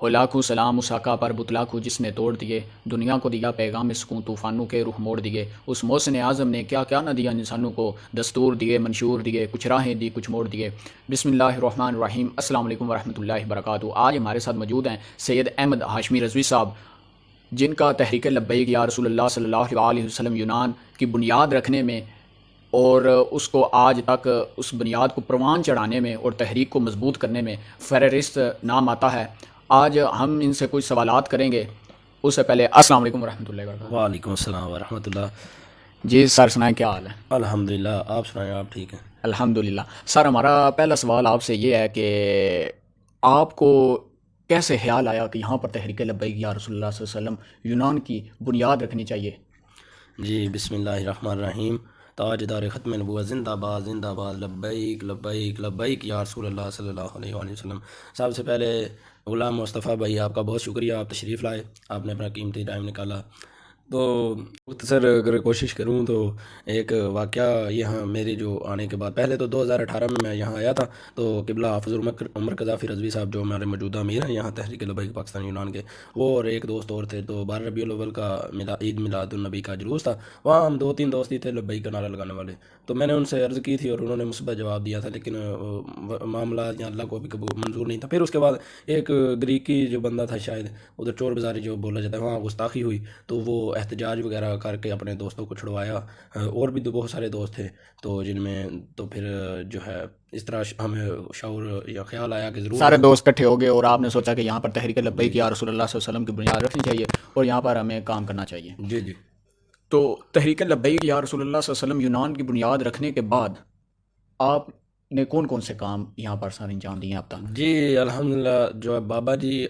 اور لاکھوں سلام اس آقا پر بتلاکھوں جس نے توڑ دیے، دنیا کو دیا پیغام سکون طوفانوں کے رخ موڑ دیے، اس محسن اعظم نے کیا کیا نہ دیا انسانوں کو، دستور دیے منشور دیے، کچھ راہیں دی کچھ موڑ دیے۔ بسم اللہ الرحمن الرحیم۔ السلام علیکم ورحمۃ اللہ وبرکاتہ۔ آج ہمارے ساتھ موجود ہیں سید احمد ہاشمی رضوی صاحب، جن کا تحریک لبیک یا رسول اللہ صلی اللہ علیہ وسلم یونان کی بنیاد رکھنے میں اور اس کو آج تک اس بنیاد کو پروان چڑھانے میں اور تحریک کو مضبوط کرنے میں فہرست نام آتا ہے۔ آج ہم ان سے کچھ سوالات کریں گے۔ اس سے پہلے السلام علیکم ورحمۃ اللہ وبرکاتہ۔ وعلیکم السلام ورحمۃ اللہ۔ جی سر سنائیں، کیا حال ہے؟ الحمدللہ، آپ سنائیں، آپ ٹھیک ہیں؟ الحمدللہ۔ سر ہمارا پہلا سوال آپ سے یہ ہے کہ آپ کو کیسے خیال آیا کہ یہاں پر تحریک لبیک یا رسول اللہ صلی اللہ علیہ وسلم یونان کی بنیاد رکھنی چاہیے؟ جی بسم اللہ الرحمن الرحیم۔ تاجدار ختم نبوت زندہ باد زندہ باد، لبیک لبیک لبیک یا رسول اللہ صلی اللہ علیہ وآلہ وسلم۔ سب سے پہلے غلام مصطفیٰ بھائی، آپ کا بہت شکریہ، آپ تشریف لائے، آپ نے اپنا قیمتی ٹائم نکالا۔ تو مختصر اگر کوشش کروں تو ایک واقعہ یہاں میری جو آنے کے بعد، پہلے تو 2018 میں یہاں آیا تھا، تو قبلہ حافظ عمر قذافی رضوی صاحب جو ہمارے موجودہ امیر ہیں یہاں تحریک لبیک پاکستان یونان کے، وہ اور ایک دوست اور تھے، تو 12 ربیع الاول کا عید میلاد النبی کا جلوس تھا، وہاں ہم 2-3 دوست ہی تھے لبیک کا نعرہ لگانے والے۔ تو میں نے ان سے عرض کی تھی اور انہوں نے مثبت جواب دیا تھا، لیکن معاملات یا اللہ کو بھی منظور نہیں تھا۔ پھر اس کے بعد ایک گریکی جو بندہ تھا، شاید ادھر چور بازاری جو بولا جاتا ہے، وہاں گستاخی ہوئی، تو وہ احتجاج وغیرہ کر کے اپنے دوستوں کو چھڑوایا، اور بھی بہت سارے دوست تھے، تو جن میں تو پھر جو ہے اس طرح ہمیں شعور یا خیال آیا کہ ضرور سارے دوست اکٹھے ہو گئے اور آپ نے سوچا کہ یہاں پر تحریک لبیک یا رسول اللہ صلی اللہ علیہ وسلم کی بنیاد رکھنی چاہیے اور یہاں پر ہمیں کام کرنا چاہیے۔ جی جی تو تحریک لبیک یا رسول اللہ صلی اللہ علیہ وسلم یونان کی بنیاد رکھنے کے بعد آپ نے کون کون سے کام یہاں پر سر انجام دیے اب تک؟ جی الحمدللہ، جو ہے بابا جی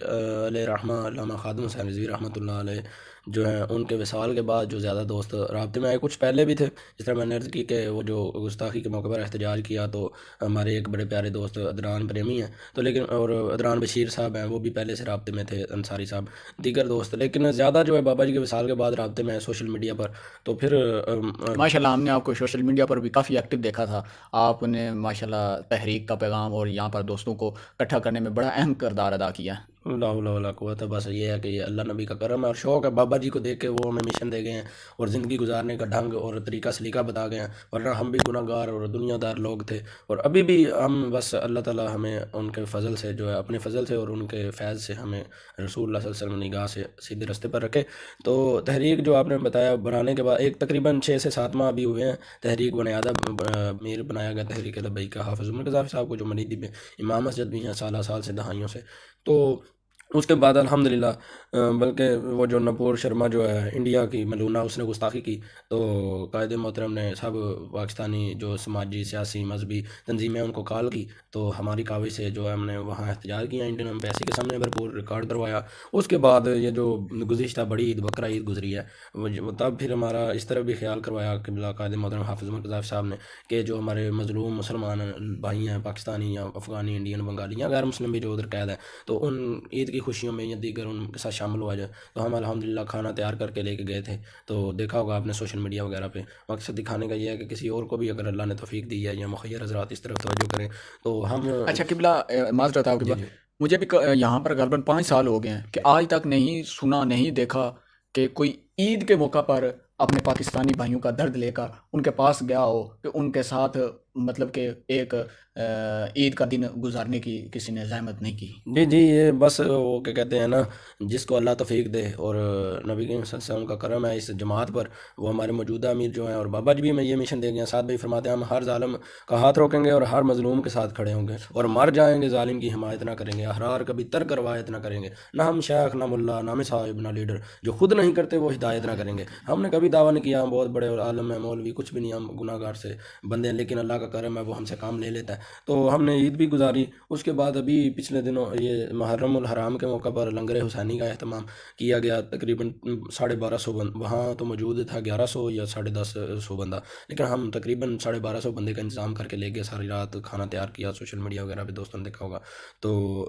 علیہ رحمہ، علامہ خادم حسین رضوی رحمۃ اللہ علیہ جو ہیں، ان کے وصال کے بعد جو زیادہ دوست رابطے میں آئے، کچھ پہلے بھی تھے، جس طرح میں نے عرض کی کہ وہ جو گستاخی کے موقع پر احتجاج کیا، تو ہمارے ایک بڑے پیارے دوست ادران پریمی ہیں، تو لیکن اور ادران بشیر صاحب ہیں، وہ بھی پہلے سے رابطے میں تھے، انصاری صاحب، دیگر دوست، لیکن زیادہ جو ہے بابا جی کے وصال کے بعد رابطے میں سوشل میڈیا پر، تو پھر ماشاءاللہ ہم نے آپ کو سوشل میڈیا پر بھی کافی ایکٹیو دیکھا تھا۔ آپ نے ماشاءاللہ تحریک کا پیغام اور یہاں پر دوستوں کو اکٹھا کرنے میں بڑا اہم کردار ادا کیا ہے۔ لا حول ولا قوت، بس یہ ہے کہ یہ اللہ نبی کا کرم ہے اور شوق ہے، بابا جی کو دیکھ کے وہ ہمیں مشن دے گئے ہیں اور زندگی گزارنے کا ڈھنگ اور طریقہ سلیقہ بتا گئے ہیں، ورنہ ہم بھی گناہ گار اور دنیا دار لوگ تھے، اور ابھی بھی ہم بس اللہ تعالیٰ ہمیں ان کے فضل سے جو ہے، اپنے فضل سے اور ان کے فیض سے ہمیں رسول اللہ صلی اللہ علیہ وسلم نگاہ سے سیدھے راستے پر رکھے۔ تو تحریک جو آپ نے بتایا بنانے کے بعد ایک تقریباً 6 سے 7 ماہ ابھی ہوئے ہیں، تحریک بنیادہ میر بنایا گیا تحریک لبیک کا حافظ عمر قذافی صاحب کو، جو منیدی میں امام مسجد بھی ہیں سالہ سال سے، دہائیوں سے۔ تو اس کے بعد الحمدللہ بلکہ وہ جو نپور شرما جو ہے انڈیا کی ملونہ، اس نے گستاخی کی، تو قائد محترم نے سب پاکستانی جو سماجی سیاسی مذہبی تنظیمیں ان کو کال کی، تو ہماری کاوش سے جو ہے ہم نے وہاں احتجاج کیا، انڈین ایمبیسی کے سامنے بھرپور ریکارڈ کروایا۔ اس کے بعد یہ جو گزشتہ بڑی عید بقرہ عید گزری ہے، تب پھر ہمارا اس طرح بھی خیال کروایا قبلہ قائد محترم حافظ عمر قذافی صاحب نے کہ جو ہمارے مظلوم مسلمان بھائی ہیں، پاکستانی یا افغانی، انڈین، بنگالی یا غیر مسلم بھی جو ادھر قید ہیں، تو ان عید کی خوشیوں میں یا دیگر ان کے ساتھ شامل ہوا جائے۔ تو ہم الحمدللہ کھانا تیار کر کے لے کے گئے تھے، تو دیکھا ہوگا آپ نے سوشل میڈیا وغیرہ پہ، مقصد دکھانے کا یہ ہے کہ کسی اور کو بھی اگر اللہ نے توفیق دی ہے یا مخیر حضرات اس طرف توجہ کریں تو ہم۔ اچھا قبلہ، معذرت آپ کے بعد مجھے بھی یہاں پر غالباً 5 سال ہو گئے ہیں کہ آج تک نہیں سنا نہیں دیکھا کہ کوئی عید کے موقع پر اپنے پاکستانی بھائیوں کا درد لے کر ان کے پاس گیا ہو کہ ان کے ساتھ مطلب کہ ایک عید کا دن گزارنے کی کسی نے زحمت نہیں کی۔ جی جی، یہ بس وہ کیا کہتے ہیں نا، جس کو اللہ توفیق دے، اور نبی کریم صلی اللہ علیہ وسلم کا کرم ہے اس جماعت پر، وہ ہمارے موجودہ امیر جو ہیں اور بابا جی بھی میں یہ مشن دے گئے ہیں، ساتھ بھی فرماتے ہیں ہم ہر ظالم کا ہاتھ روکیں گے اور ہر مظلوم کے ساتھ کھڑے ہوں گے، اور مر جائیں گے ظالم کی حمایت نہ کریں گے، احرار کبھی ترک روایت نہ کریں گے، نہ ہم شیخ، نہ ملا، نہ صاحب، نہ لیڈر، جو خود نہیں کرتے وہ ہدایت نہ کریں گے۔ ہم نے کبھی دعویٰ نہیں کیا ہم بہت بڑے عالم ہیں، مولوی کچھ بھی نہیں، ہم گناہ گار سے بندے ہیں، لیکن اللہ کا کرم ہے وہ ہم سے کام لے لیتا ہے۔ تو ہم نے عید بھی گزاری، اس کے بعد ابھی پچھلے دنوں یہ محرم الحرام کے موقع پر لنگر حسینی کا اہتمام کیا گیا، تقریباً 1250 بند، وہاں تو موجود تھا 1100 یا 1050 بندہ، لیکن ہم تقریباً 1250 بندے کا انتظام کر کے لے گئے، ساری رات کھانا تیار کیا، سوشل میڈیا وغیرہ پہ دوستوں نے دیکھا ہوگا۔ تو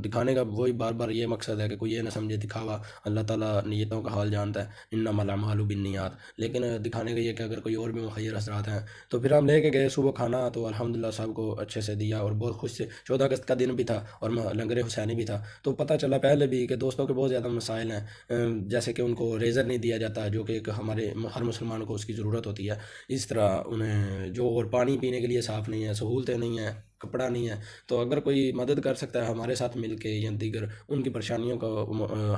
دکھانے کا وہی بار بار یہ مقصد ہے کہ کوئی یہ نہ سمجھے دکھاوا، اللہ تعالیٰ نیتوں کا حال جانتا ہے، انما الاعمال بالنیات، لیکن دکھانے کا یہ کہ اگر کوئی اور بھی مخیر حضرات ہیں تو پھر ہم لے کے گئے صبح کھانا، تو الحمدللہ سب کو اچھے سے دیا اور بہت خوش سے 14 اگست کا دن بھی تھا اور لنگر حسینی بھی تھا، تو پتہ چلا پہلے بھی کہ دوستوں کے بہت زیادہ مسائل ہیں، جیسے کہ ان کو ریزر نہیں دیا جاتا جو کہ ایک ہمارے ہر مسلمان کو اس کی ضرورت ہوتی ہے، اس طرح انہیں جو اور پانی پینے کے لیے صاف نہیں ہے، سہولتیں نہیں ہیں، کپڑا نہیں ہے، تو اگر کوئی مدد کر سکتا ہے ہمارے ساتھ مل کے یا دیگر ان کی پریشانیوں کا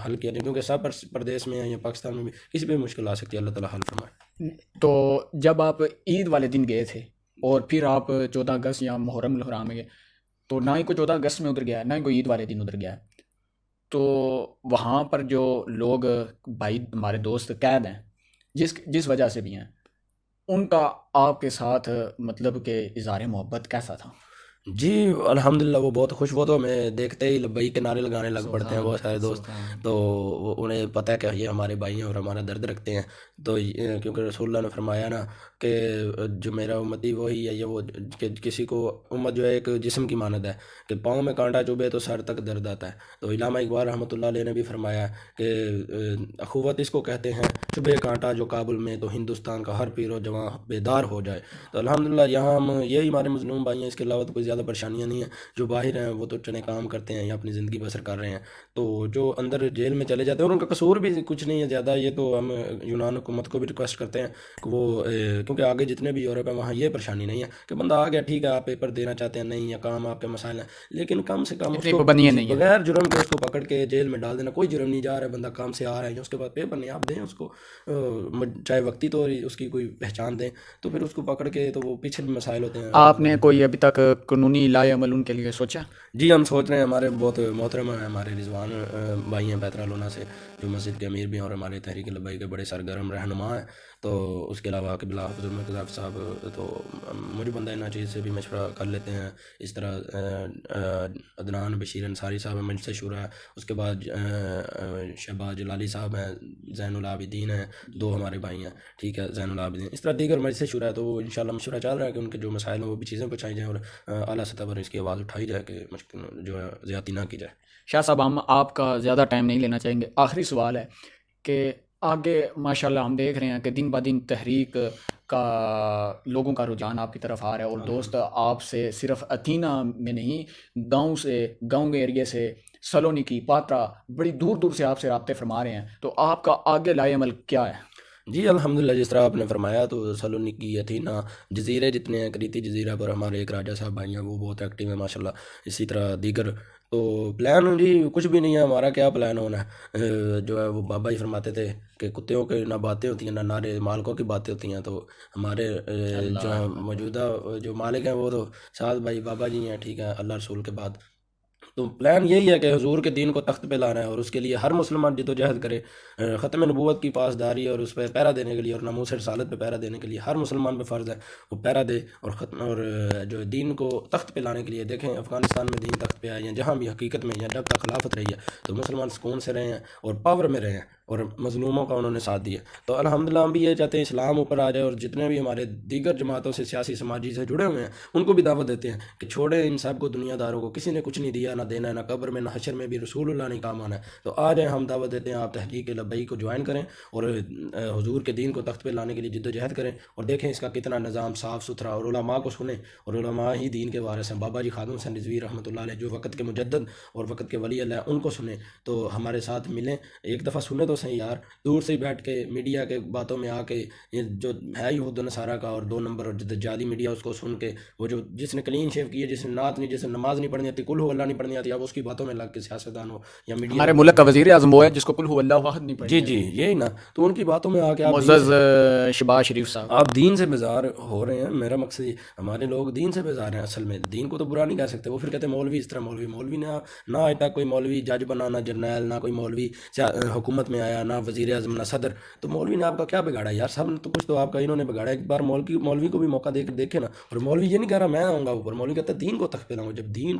حل کیا جائے، کیونکہ سب پردیش میں یا پاکستان میں بھی کسی پہ مشکل آ سکتی ہے، اللہ تعالیٰ حل فرمائے۔ تو جب آپ عید والے دن گئے تھے اور پھر آپ 14 اگست یا محرم الحرام میں گئے، تو نہ ہی کوئی 14 اگست میں ادھر گیا ہے، نہ ہی کوئی عید والے دن ادھر گیا ہے، تو وہاں پر جو لوگ بھائی ہمارے دوست قید ہیں جس وجہ سے بھی ہیں، ان کا آپ کے ساتھ مطلب کہ اظہار محبت کیسا تھا؟ جی الحمدللہ وہ بہت خوش، وہ تو ہمیں دیکھتے ہی لبیک کے نعرے لگانے لگ پڑتے ہیں بہت سارے دوست، سبحان تو انہیں پتہ ہے کہ یہ ہمارے بھائی ہیں اور ہمارا درد رکھتے ہیں، تو کیونکہ رسول اللہ نے فرمایا نا کہ جو میرا امتی وہی ہے، یہ وہ کہ کسی کو امت جو ہے ایک جسم کی مانند ہے کہ پاؤں میں کانٹا چبھے تو سر تک درد آتا ہے، تو علامہ اقبال رحمۃ اللہ علیہ نے بھی فرمایا کہ اخوت اس کو کہتے ہیں چبھے کانٹا جو کابل میں تو ہندوستان کا ہر پیر و جواں بیدار ہو جائے، تو الحمدللہ یہاں ہم یہی ہمارے مظلوم بھائی ہیں، اس کے علاوہ تو کوئی زیادہ پریشانیاں نہیں ہیں، جو باہر ہیں وہ تو چنے کام کرتے ہیں یا اپنی زندگی بسر کر رہے ہیں، تو جو اندر جیل میں چلے جاتے ہیں اور ان کا قصور بھی کچھ نہیں ہے زیادہ، یہ تو ہم یونان حکومت کو بھی ریکویسٹ کرتے ہیں کہ وہ کیونکہ آگے جتنے بھی یورپ ہیں وہاں یہ پریشانی نہیں ہے کہ بندہ آ گیا ٹھیک ہے آپ پیپر دینا چاہتے ہیں نہیں یا کام آپ کے مسائل ہیں، لیکن کم سے کم اس اتنی کو پابندیاں نہیں ہیں۔ بغیر جرم کے اس کو پکڑ کے جیل میں ڈال دینا، کوئی جرم نہیں، جا رہا ہے بندہ کام سے آ رہا ہے یا اس کے بعد پیپر نہیں آپ دیں اس کو، چاہے وقتی طور اس کی کوئی پہچان دیں، تو پھر اس کو پکڑ کے تو وہ پیچھے بھی مسائل ہوتے ہیں۔ آپ نے کوئی ابھی تک قانونی لائے عمل ان کے لیے سوچا؟ جی ہم سوچ رہے ہیں، ہمارے بہت محترم ہیں ہمارے رضوان بھائی ہیں بیترا لونا سے، جو مسجد کے امیر بھی ہیں اور ہمارے تحریک لبیک کے بڑے سرگرم رہنما ہیں، تو اس کے علاوہ قبلہ حافظ المرتضیٰ صاحب، تو مجھے بندہ نا چیز سے بھی مشورہ کر لیتے ہیں، اس طرح عدنان بشیر انصاری صاحب ہیں مجلس شورا ہے، اس کے بعد شہباز جلالی صاحب ہیں، زین العابدین ہیں، دو ہمارے بھائی ہیں ٹھیک ہے زین العابدین، اس طرح دیگر مجلس شورا ہے، تو وہ انشاءاللہ مشورہ چل رہا ہے کہ ان کے جو مسائل ہیں وہ بھی چیزیں پہنچائی جائیں اور اعلیٰ سطح پر اس کی آواز اٹھائی جائے کہ جو ہے زیادتی نہ کی جائے۔ شاہ صاحب ہم آپ کا زیادہ ٹائم نہیں لینا چاہیں گے، آخری سوال ہے کہ آگے ماشاءاللہ ہم دیکھ رہے ہیں کہ دن بہ دن تحریک کا لوگوں کا رجحان آپ کی طرف آ رہا ہے، اور دوست آپ سے صرف اتھینا میں نہیں، گاؤں کے ایریے سے سلونیکی پاترا بڑی دور دور سے آپ سے رابطے فرما رہے ہیں، تو آپ کا آگے لائے عمل کیا ہے؟ جی الحمدللہ جس طرح آپ نے فرمایا، تو سلونیکی اتھینا جزیرے جتنے ہیں، کریتی جزیرہ پر ہمارے ایک راجہ صاحب بھائی ہیں وہ بہت ایکٹیو ہیں ماشاءاللہ، اسی طرح دیگر، تو پلان جی کچھ بھی نہیں ہے ہمارا، کیا پلان ہونا ہے، جو ہے وہ بابا جی فرماتے تھے کہ کتوں کے نہ باتیں ہوتی ہیں نہ نعرے مالکوں کی باتیں ہوتی ہیں، تو ہمارے جو ہے موجودہ جو مالک ہیں وہ تو سعد بھائی بابا جی ہیں ٹھیک ہے اللہ رسول کے بعد، تو پلان یہی ہے کہ حضور کے دین کو تخت پہ لانا ہے اور اس کے لیے ہر مسلمان جد و جہد کرے، ختم نبوت کی پاسداری اور اس پہ پہرا دینے کے لیے اور ناموس رسالت پہ پہرا دینے کے لیے ہر مسلمان پہ فرض ہے وہ پہرا دے اور جو دین کو تخت پہ لانے کے لیے، دیکھیں افغانستان میں دین تخت پہ آئے ہیں، جہاں بھی حقیقت میں یا جب تک خلافت رہی ہے تو مسلمان سکون سے رہے ہیں اور پاور میں رہے ہیں اور مظلوموں کا انہوں نے ساتھ دیا، تو الحمدللہ ہم بھی یہ چاہتے ہیں اسلام اوپر آ جائے، اور جتنے بھی ہمارے دیگر جماعتوں سے سیاسی سماجی سے جڑے ہوئے ہیں ان کو بھی دعوت دیتے ہیں کہ چھوڑیں ان سب کو، دنیا داروں کو کسی نے کچھ نہیں دیا، نہ دینا ہے، نہ قبر میں نہ حشر میں بھی رسول اللہ نے کام آنا ہے، تو آ جائیں، ہم دعوت دیتے ہیں آپ تحریک لبیک کو جوائن کریں اور حضور کے دین کو تخت پہ لانے کے لیے جد و جہد کریں، اور دیکھیں اس کا کتنا نظام صاف ستھرا، اور علماء کو سنیں، اور علماء ہی دین کے وارث ہیں، بابا جی خادم حسین رضوی رحمۃ اللہ علیہ جو وقت کے مجدد اور وقت کے ولی اللہ ان کو سنیں، تو ہمارے ساتھ ملیں، ایک دفعہ سنیں تو صحیح یار، دور سے ہی بیٹھ کے میڈیا کے باتوں میں آ کے یہ جو ہے یہود و نصارہ کا اور 2 نمبر اور جعلی میڈیا اس کو سن کے، وہ جو جس نے کلین شیو کی ہے، جس نے نعت نہیں، جس نے نماز نہیں پڑھنی آتی، کل ہو اللہ نہیں پڑھنی آتی، اب اس کی باتوں میں لگ کے سیاستدان ہو یا میڈیا، ہمارے ملک کا وزیر اعظم وہ ہے جس کو قل هو اللہ احد نہیں پڑھی، جی یہی نا، تو ان کی باتوں میں آ کے معزز شہباز شریف صاحب، آپ دین سے بیزار ہو رہے ہیں، میرا مقصد یہ، ہمارے لوگ دین سے بیزار ہیں، اصل میں دین کو تو برا نہیں کہہ سکتے، وہ پھر کہتے ہیں مولوی اس طرح، مولوی نہ آج تک کوئی مولوی جج بنا، نہ جرنیل، نہ کوئی مولوی حکومت میں آیا، نہ وزیر اعظم، نہ صدر، تو مولوی نے آپ کا کیا بگاڑا یار، سب تو کچھ تو آپ کا انہوں نے بگاڑا، ایک بار مولوی کو بھی موقع دے کے دیکھے نا، اور مولوی یہ نہیں کہہ رہا میں آؤں گا اوپر، مولوی کہتا ہے دین کو تخت پہ لاؤں، جب دین تک